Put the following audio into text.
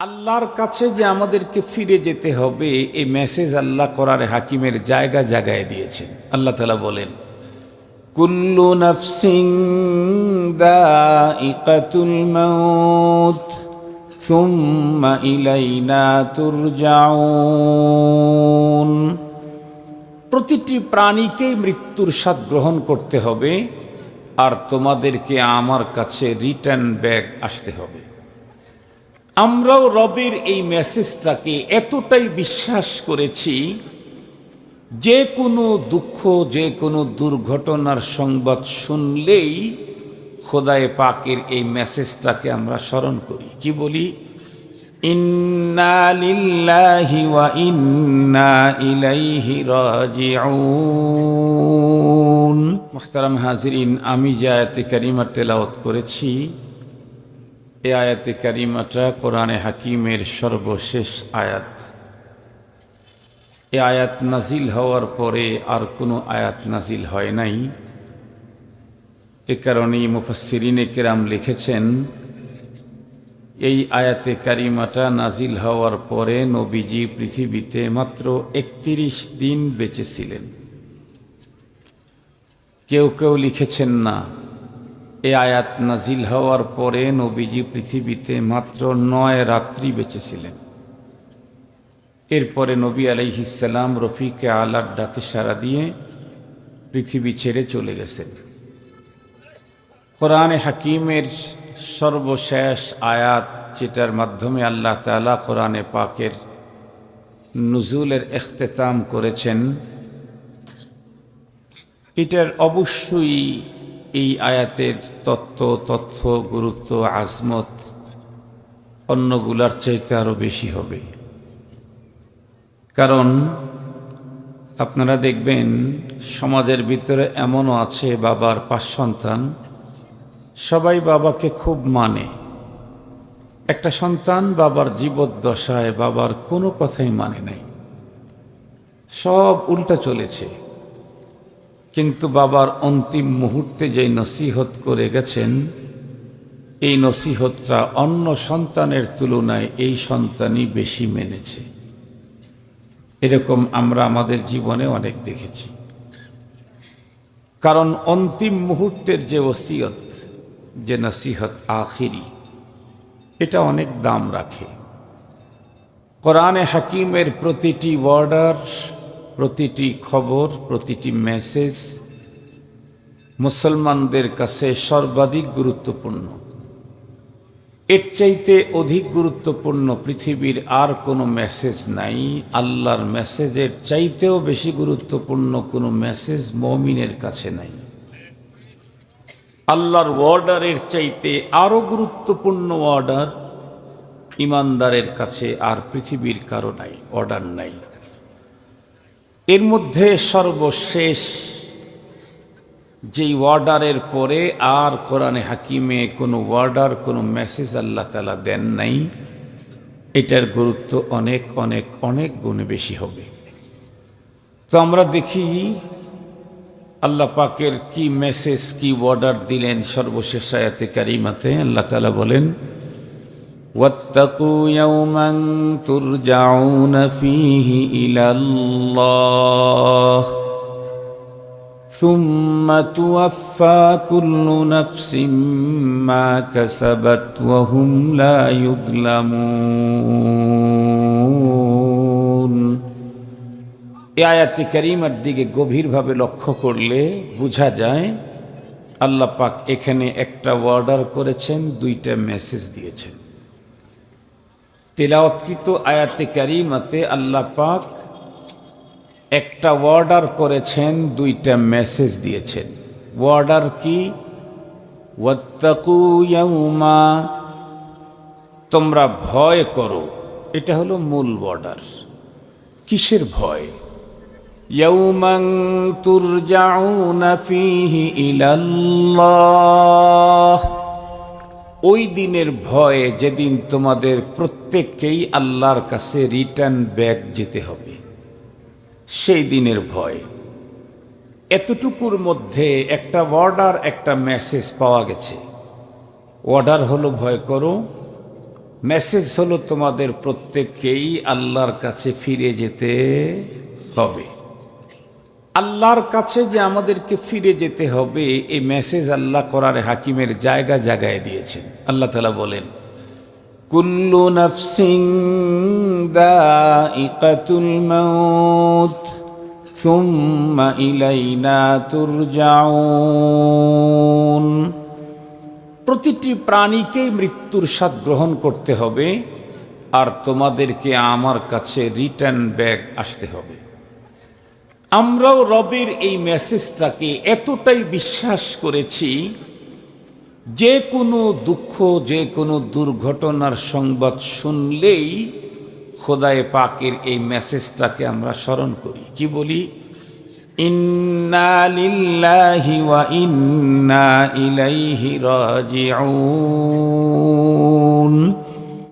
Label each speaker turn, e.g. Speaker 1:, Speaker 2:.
Speaker 1: আল্লাহর কাছে যে আমাদেরকে ফিরে যেতে হবে এই মেসেজ আল্লাহ কোরআনে হাকিমের জায়গা জায়গায় দিয়েছেন। আল্লাহ তাআলা বলেন, কুল্লু নাফসিন দাইকাতুল মাউত সুম্মা ইলাইনা তুরজাউন। প্রতিটি প্রাণীকেই মৃত্যুর স্বাদ গ্রহণ করতে হবে, আর তোমাদেরকে আমার কাছে রিটার্ন ব্যাক আসতে হবে। আমরাও রবের এই মেসেজটাকে এতটাই বিশ্বাস করেছি, যে কোনো দুঃখ, যে কোনো দুর্ঘটনার সংবাদ শুনলেই খোদায়ে পাকের এই মেসেজটাকে আমরা স্মরণ করি। কি বলি? ইন্না লিল্লাহি ওয়া ইন্না ইলাইহি রাজিউন। মুহতারাম হাজিরিন, আমি যে আয়াতে কারিমা তেলাওয়াত করেছি, এই আয়াতে কারিমাটা কোরআনে হাকিমের সর্বশেষ আয়াত। এই আয়াত নাজিল হওয়ার পরে আর কোনো আয়াত নাজিল হয় নাই। এ কারণেই মুফাসসিরিনে কেরাম লিখেছেন, এই আয়াতে কারিমাটা নাজিল হওয়ার পরে নবীজি পৃথিবীতে মাত্র 31 দিন বেঁচে ছিলেন। কেউ কেউ লিখেছেন না, এই আয়াত নাজিল হওয়ার পরে নবীজি পৃথিবীতে মাত্র 9 রাত্রি বেঁচেছিলেন। এরপরে নবী আলাইহিস সালাম রফিকে আলার ডাকে সাড়া দিয়ে পৃথিবী ছেড়ে চলে গেছেন। কোরআনে হাকিমের সর্বশেষ আয়াত, যেটার মাধ্যমে আল্লাহ তাআলা কোরআনে পাকের নুজুলের ইখতিতাম করেছেন, এটার অবশ্যই এই আয়াতের তথ্য, গুরুত্ব, আজমত অন্যগুলার চাইতে আরো বেশি হবে। কারণ আপনারা দেখবেন সমাজের ভিতরে এমনও আছে, বাবার 5 সন্তান, সবাই বাবাকে খুব মানে। একটা সন্তান বাবার জীবদ্দশায় বাবার কোনো কথাই মানে নাই, সব উল্টা চলেছে। কিন্তু বাবার অন্তিম মুহূর্তে যে নসিহত করে গেছেন, এই নসিহতটা অন্য সন্তানের তুলনায় এই সন্তানই বেশি মেনেছে। এরকম আমরা আমাদের জীবনে অনেক দেখেছি। কারণ অন্তিম মুহূর্তের যে ওসিয়ত, যে নসিহত আখিরি, এটা অনেক দাম রাখে। কোরআনে হাকিমের প্রতিটি ওয়ার্ডার, প্রতিটি খবর, প্রতিটি মেসেজ মুসলমানদের কাছে সর্বাধিক গুরুত্বপূর্ণ। এর চাইতে অধিক গুরুত্বপূর্ণ পৃথিবীর আর কোনো মেসেজ নাই। আল্লাহর মেসেজের চাইতেও বেশি গুরুত্বপূর্ণ কোনো মেসেজ মুমিনের কাছে নাই। আল্লাহর অর্ডারের চাইতে আরো গুরুত্বপূর্ণ অর্ডার ইমানদারের কাছে আর পৃথিবীর কারো নাই, অর্ডার নাই। এর মধ্যে সর্বশেষ যেই অর্ডারের পরে আর কোরআনে হাকিমে কোনো অর্ডার, কোনো মেসেজ আল্লাহ তাআলা দেন নাই, এটার গুরুত্ব অনেক অনেক অনেক গুণে বেশি হবে। তো আমরা দেখি আল্লাহ পাকের কি মেসেজ, কি অর্ডার দিলেন সর্বশেষ আয়াতে কারিমাতে। আল্লাহ তাআলা বলেন, ওয়াত্তাকু ইয়াওমান তুরজাউনা ফীহি ইলাল্লাহ সুম্মা তুওয়াফফা কুল্লু নাফসিম মা কাসাবাত ওয়া হুম লা ইউযলামুন। এই আয়াতে কারিমার দিকে গভীরভাবে লক্ষ্য করলে বোঝা যায় আল্লাহ পাক এখানে একটা অর্ডার করেছেন, 2টা মেসেজ দিয়েছেন। তেলাওয়াতকৃত আয়াতে কারিমাতে আল্লাহ পাক একটা অর্ডার করেছেন, 2টা মেসেজ দিয়েছেন। অর্ডার কি? ওয়াত্তাকু ইয়াওমা, তোমরা ভয় করো। এটা হলো মূল অর্ডার। কিসের ভয়? ইয়াওমান তুরজাউনা ফীহি ইলাল্লাহ, ওই দিনের ভয় যেদিন তোমাদের প্রত্যেককেই আল্লাহর কাছে রিটার্ন ব্যাক যেতে হবে, সেই দিনের ভয়। এতটুকুর মধ্যে একটা অর্ডার, একটা মেসেজ পাওয়া গেছে। অর্ডার হলো ভয় করো, মেসেজ হলো তোমাদের প্রত্যেককেই আল্লাহর কাছে ফিরে যেতে হবে। আল্লাহর কাছে যে আমাদেরকে ফিরে যেতে হবে, এই মেসেজ আল্লাহ কোরআনে হাকিমের জায়গা জায়গায় দিয়েছেন। আল্লাহ তাআলা বলেন, কুল্লু নাফসিন যায়িকাতুল মাউত সুম্মা ইলাইনা তুরজাউন। প্রতিটি প্রাণীকেই মৃত্যুর স্বাদ গ্রহণ করতে হবে, আর তোমাদেরকে আমার কাছে রিটার্ন ব্যাক আসতে হবে। আমরাও রবের এই মেসেজটাকে এতটাই বিশ্বাস করেছি, যে কোনো দুঃখ, যে কোনো দুর্ঘটনার সংবাদ শুনলেই খোদায়ে পাকের এই মেসেজটাকে আমরা স্মরণ করি। কি বলি? ইন্না লিল্লাহি ওয়া ইন্না ইলাইহি রাজিউন।